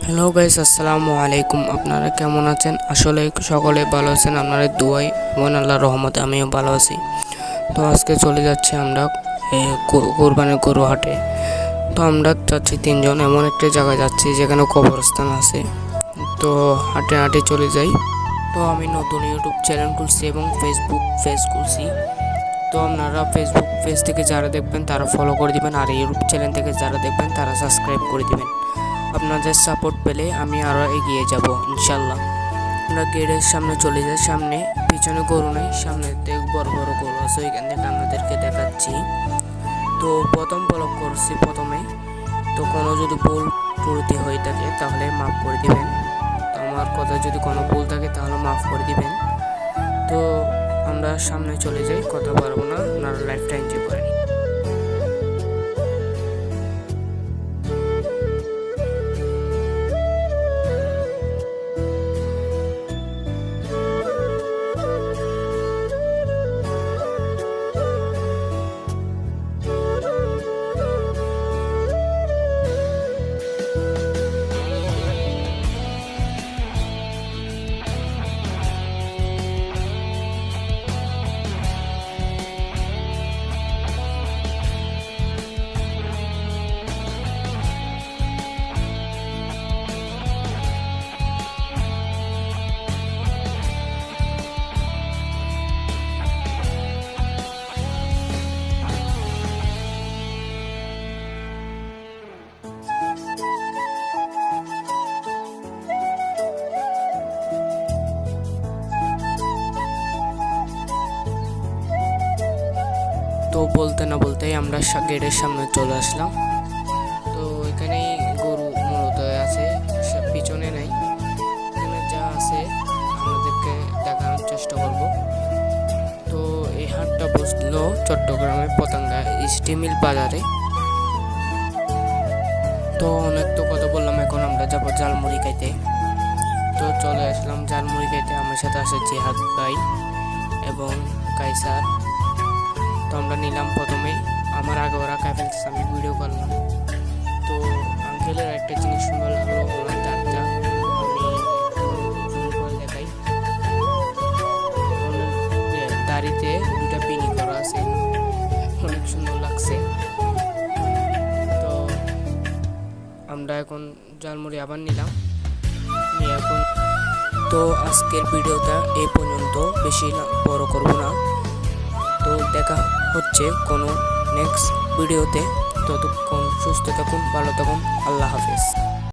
Hello guys, আসসালামু আলাইকুম। আপনারা কেমন আছেন? আসলে সকলে ভালো আছেন, আপনাদের দুয়াই এবং আল্লাহর রহমতে আমিও ভালো আছি। তো আজকে চলে যাচ্ছি আমরা কোরবানির গরু হাটে। তো আমরা যাচ্ছি তিনজন, এমন একটা জায়গায় যাচ্ছি যেখানে কবরস্থান আছে। তো হাটে হাটে চলে যাই। তো আমি নতুন ইউটিউব চ্যানেল খুলছি এবং ফেসবুক পেজ খুলছি। তো আপনারা ফেসবুক পেজ থেকে যারা দেখবেন তারা ফলো করে দিবেন, আর ইউটিউব চ্যানেল থেকে যারা দেখবেন তারা সাবস্ক্রাইব করে দিবেন। আপনাদের সাপোর্ট পেলে আমি আরও এগিয়ে যাব ইনশাল্লাহ। আমরা গেটের সামনে চলে যাই। সামনে পিছনে গরু নেই, সামনে বড় বড় গরু আছে, ওইখান থেকে আপনাদেরকে দেখাচ্ছি। তো প্রথম ব্লগ করছি প্রথমে, তো কোনো যদি ভুল ত্রুটি হয়ে থাকে তাহলে মাফ করে দিবেন। তো আমার কথা যদি কোনো ভুল থাকে তাহলে মাফ করে দিবেন। তো আমরা সামনে চলে যাই, কথা পারবো না, আপনারা লাইফটা এনজয় করেন। তো বলতে না বলতেই আমরা গেটের সামনে চলে আসলাম। তো এখানেই গরু মূলত আছে, পিছনে নেই। এখানে যা আছে আমাদেরকে দেখানোর চেষ্টা করব। তো এই হাটটা বসলো চট্টগ্রামের পতেঙ্গা স্টিমিল বাজারে। তো অনেক তো কথা বললাম, এখন আমরা যাবো ঝালমুড়ি খাইতে। তো চলে আসলাম ঝালমুড়ি খাইতে। আমার সাথে আছে জিহাদ ভাই এবং কাইসার। তো আমরা নিলাম প্রথমেই, আমার আগে ওরা খাই ফেলতেছে, আমি ভিডিও করলাম। তো আঙ্কেলের একটা জিনিস সুন্দর লাগলো, ওনার দাঁতটা আমি জুম করে দেখাই। দাড়িতে দুটা পিনি করা আছে, অনেক সুন্দর লাগছে। তো আমরা এখন ঝালমুড়ি আবার নিলাম, নিয়ে এখন তো আজকের ভিডিওটা এই পর্যন্ত, বেশি বড় করব না। তো দেখা হচ্ছে কোনো নেক্সট ভিডিওতে। ততক্ষণ সুস্থ থাকুন, ভালো থাকুন, আল্লাহ হাফেজ।